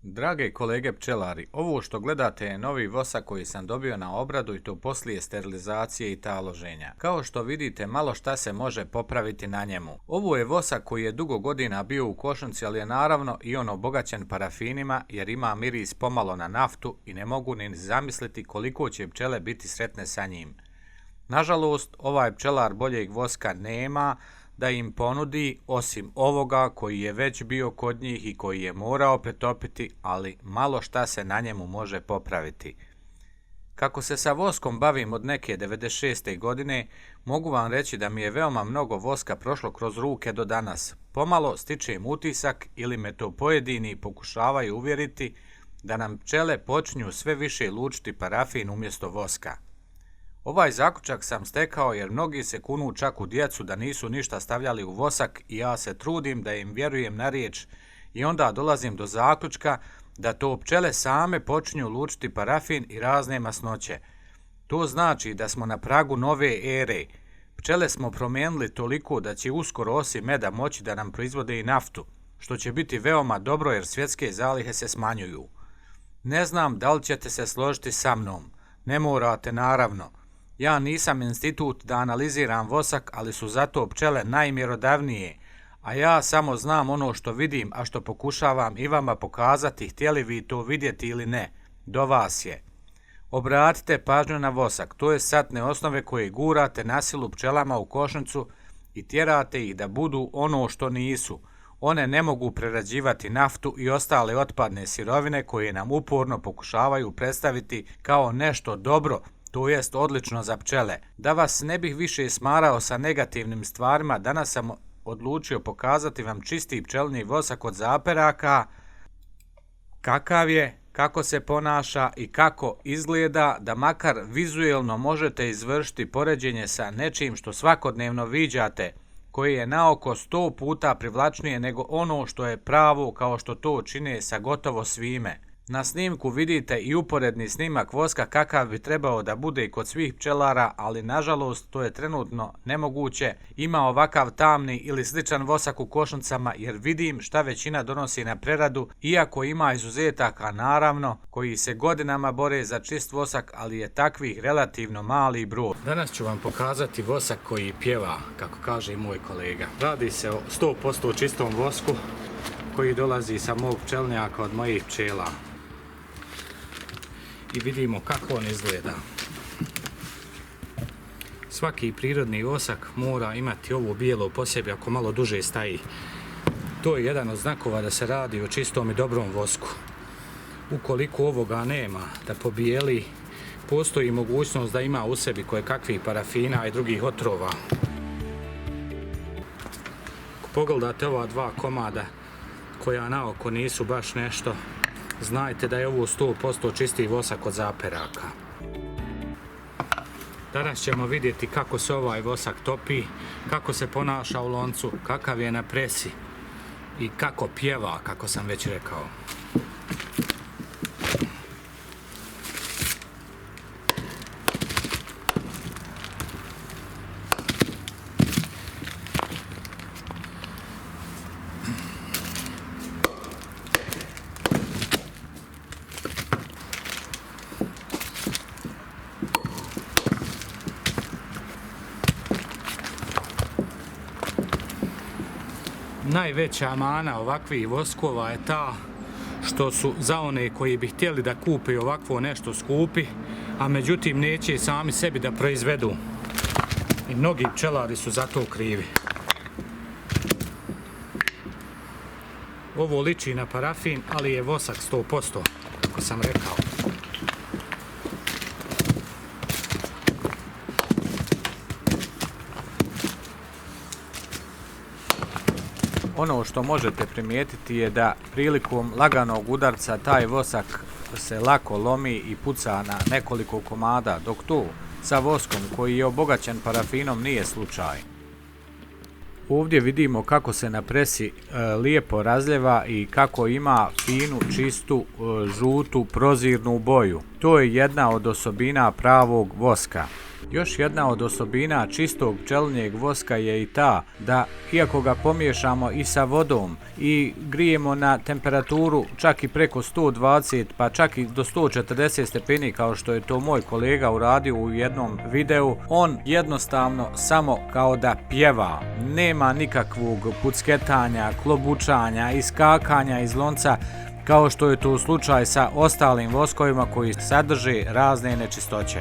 Drage kolege pčelari, ovo što gledate je novi vosak koji sam dobio na obradu i to poslije sterilizacije i taloženja. Kao što vidite, malo šta se može popraviti na njemu. Ovo je vosak koji je dugo godina bio u košnici, ali je naravno i on obogaćen parafinima jer ima miris pomalo na naftu i ne mogu ni zamisliti koliko će pčele biti sretne sa njim. Nažalost, ovaj pčelar boljeg voska nema da im ponudi osim ovoga koji je već bio kod njih i koji je morao pretopiti, ali malo šta se na njemu može popraviti. Kako se sa voskom bavim od neke 96. godine, mogu vam reći da mi je veoma mnogo voska prošlo kroz ruke do danas. Pomalo stičem utisak ili me to pojedini pokušavaju uvjeriti da nam pčele počinju sve više lučiti parafin umjesto voska. Ovaj zaključak sam stekao jer mnogi se kunu čak u djecu da nisu ništa stavljali u vosak i ja se trudim da im vjerujem na riječ i onda dolazim do zaključka da to pčele same počinju lučiti parafin i razne masnoće. To znači da smo na pragu nove ere. Pčele smo promijenili toliko da će uskoro osim meda moći da nam proizvode i naftu, što će biti veoma dobro jer svjetske zalihe se smanjuju. Ne znam da li ćete se složiti sa mnom. Ne morate, naravno. Ja nisam institut da analiziram vosak, ali su zato pčele najmjerodavnije, a ja samo znam ono što vidim, a što pokušavam i vama pokazati, htjeli vi to vidjeti ili ne. Do vas je. Obratite pažnju na vosak, to je satne osnove koje gurate na silu pčelama u košnicu i tjerate ih da budu ono što nisu. One ne mogu prerađivati naftu i ostale otpadne sirovine koje nam uporno pokušavaju predstaviti kao nešto dobro, to jest odlično za pčele. Da vas ne bih više smarao sa negativnim stvarima, danas sam odlučio pokazati vam čisti pčelni vosak od zaperaka, kakav je, kako se ponaša i kako izgleda, da makar vizuelno možete izvršiti poređenje sa nečim što svakodnevno viđate, koji je na oko 100 puta privlačnije nego ono što je pravo kao što to čine sa gotovo svime. Na snimku vidite i uporedni snimak voska kakav bi trebao da bude i kod svih pčelara, ali nažalost to je trenutno nemoguće. Ima ovakav tamni ili sličan vosak u košnicama jer vidim šta većina donosi na preradu, iako ima izuzetaka naravno koji se godinama bore za čist vosak, ali je takvih relativno mali broj. Danas ću vam pokazati vosak koji pjeva, kako kaže i moj kolega. Radi se o 100% čistom vosku koji dolazi sa mog pčelnjaka od mojih pčela. I vidimo kako on izgleda. Svaki prirodni vosak mora imati ovo bijelo po sebi ako malo duže staji. To je jedan od znakova da se radi o čistom i dobrom vosku. Ukoliko ovoga nema da pobijeli, postoji mogućnost da ima u sebi kojekakvih parafina i drugih otrova. Ako pogledate ova dva komada koja na oko nisu baš nešto, znajte da je ovo 100% čisti vosak od zaperaka. Danas ćemo vidjeti kako se ovaj vosak topi, kako se ponaša u loncu, kakav je na presi i kako pjeva, kako sam već rekao. Najveća mana ovakvih voskova je ta što su za one koji bi htjeli da kupe ovakvo nešto skupi, a međutim neće sami sebi da proizvedu. I mnogi pčelari su za to krivi. Ovo liči na parafin, ali je vosak 100%, kako sam rekao. Ono što možete primijetiti je da prilikom laganog udarca taj vosak se lako lomi i puca na nekoliko komada, dok to sa voskom koji je obogaćen parafinom nije slučaj. Ovdje vidimo kako se na presi lijepo razljeva i kako ima finu, čistu, žutu, prozirnu boju. To je jedna od osobina pravog voska. Još jedna od osobina čistog pčelinjeg voska je i ta da, iako ga pomiješamo i sa vodom i grijemo na temperaturu čak i preko 120 pa čak i do 140 stepeni kao što je to moj kolega uradio u jednom videu, on jednostavno samo kao da pjeva. Nema nikakvog pucketanja, klobučanja, iskakanja iz lonca kao što je to slučaj sa ostalim voskovima koji sadrže razne nečistoće.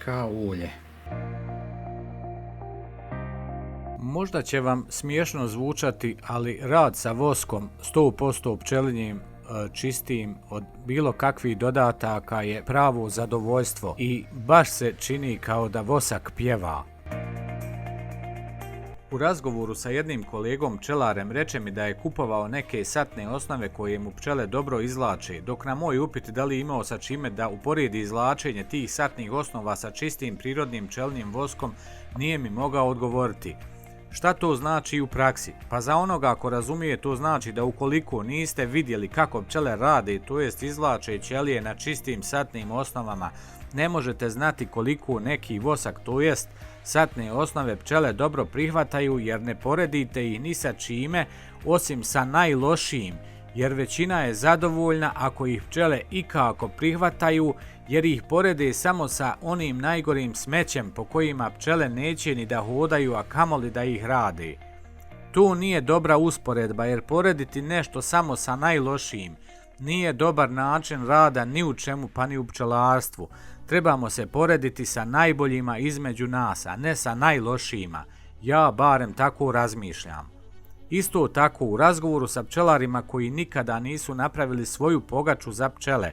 Kao ulje. Možda će vam smiješno zvučati, ali rad sa voskom 100% pčelinjim, čistim od bilo kakvih dodataka je pravo zadovoljstvo i baš se čini kao da vosak pjeva. U razgovoru sa jednim kolegom pčelarem reče mi da je kupovao neke satne osnove koje mu pčele dobro izvlače, dok na moj upit da li imao sa čime da uporedi izvlačenje tih satnih osnova sa čistim prirodnim pčelinjim voskom, nije mi mogao odgovoriti. Šta to znači u praksi? Pa za onoga ko razumije, to znači da ukoliko niste vidjeli kako pčele rade, to jest izvlače ćelije na čistim satnim osnovama, ne možete znati koliko neki vosak, to jest satne osnove, pčele dobro prihvataju, jer ne poredite ih ni sa čime osim sa najlošijim, jer većina je zadovoljna ako ih pčele ikako prihvataju, jer ih porede samo sa onim najgorim smećem po kojima pčele neće ni da hodaju, a kamoli da ih rade. To nije dobra usporedba, jer porediti nešto samo sa najlošijim nije dobar način rada ni u čemu, pa ni u pčelarstvu. Trebamo se porediti sa najboljima između nas, a ne sa najlošijima. Ja barem tako razmišljam. Isto tako u razgovoru sa pčelarima koji nikada nisu napravili svoju pogaču za pčele,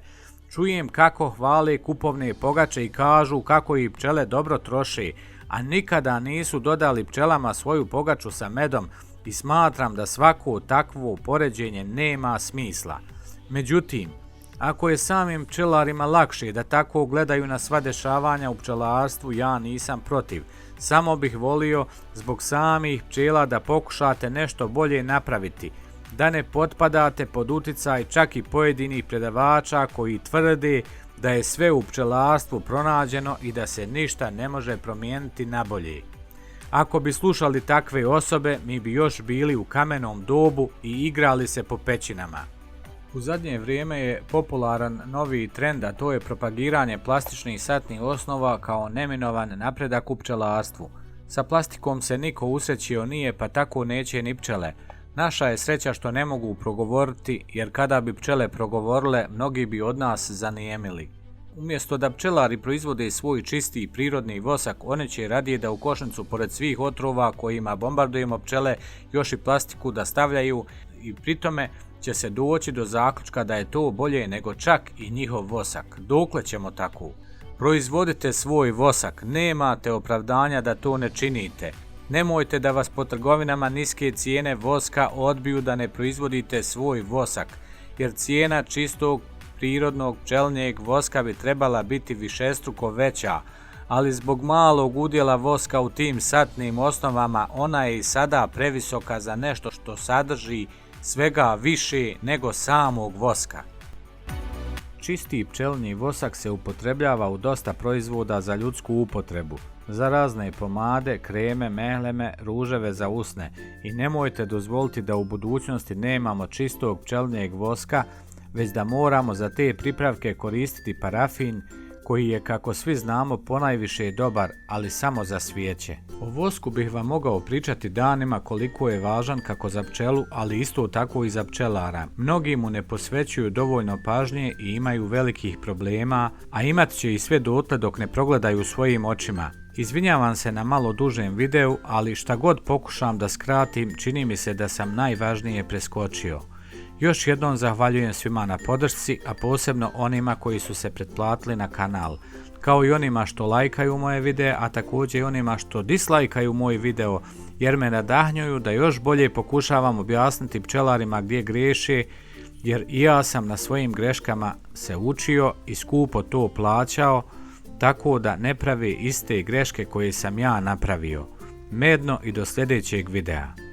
čujem kako hvale kupovne pogače i kažu kako ih pčele dobro troše, a nikada nisu dodali pčelama svoju pogaču sa medom i smatram da svako takvo poređenje nema smisla. Međutim, ako je samim pčelarima lakše da tako gledaju na sva dešavanja u pčelarstvu, ja nisam protiv. Samo bih volio zbog samih pčela da pokušate nešto bolje napraviti, da ne potpadate pod uticaj čak i pojedinih predavača koji tvrde da je sve u pčelarstvu pronađeno i da se ništa ne može promijeniti na bolje. Ako bi slušali takve osobe, mi bi još bili u kamenom dobu i igrali se po pećinama. U zadnje vrijeme je popularan novi trend, a to je propagiranje plastičnih satnih osnova kao neminovan napredak u pčelarstvu. Sa plastikom se niko usrećio nije, pa tako neće ni pčele. Naša je sreća što ne mogu progovoriti, jer kada bi pčele progovorile, mnogi bi od nas zanijemili. Umjesto da pčelari proizvode svoj čisti i prirodni vosak, one će radije da u košnicu pored svih otrova kojima bombardujemo pčele još i plastiku da stavljaju i pritome će se doći do zaključka da je to bolje nego čak i njihov vosak. Dokle ćemo tako? Proizvodite svoj vosak, nemate opravdanja da to ne činite. Nemojte da vas po trgovinama niske cijene voska odbiju da ne proizvodite svoj vosak, jer cijena čistog prirodnog pčelinjeg voska bi trebala biti višestruko veća, ali zbog malog udjela voska u tim satnim osnovama ona je i sada previsoka za nešto što sadrži svega više nego samog voska. Čisti pčelinji vosak se upotrebljava u dosta proizvoda za ljudsku upotrebu, za razne pomade, kreme, mehleme, ruževe za usne i nemojte dozvoliti da u budućnosti nemamo čistog pčelinjeg voska, već da moramo za te pripravke koristiti parafin, koji je, kako svi znamo, ponajviše dobar, ali samo za svijeće. O vosku bih vam mogao pričati danima koliko je važan kako za pčelu, ali isto tako i za pčelara. Mnogi mu ne posvećuju dovoljno pažnje i imaju velikih problema, a imat će i sve dotle dok ne progledaju svojim očima. Izvinjavam se na malo dužem videu, ali šta god pokušam da skratim, čini mi se da sam najvažnije preskočio. Još jednom zahvaljujem svima na podršci, a posebno onima koji su se pretplatili na kanal, kao i onima što lajkaju moje videe, a također i onima što dislajkaju moj video, jer me nadahnjuju da još bolje pokušavam objasniti pčelarima gdje griješe, jer i ja sam na svojim greškama se učio i skupo to plaćao, tako da ne pravi iste greške koje sam ja napravio. Medno i do sljedećeg videa.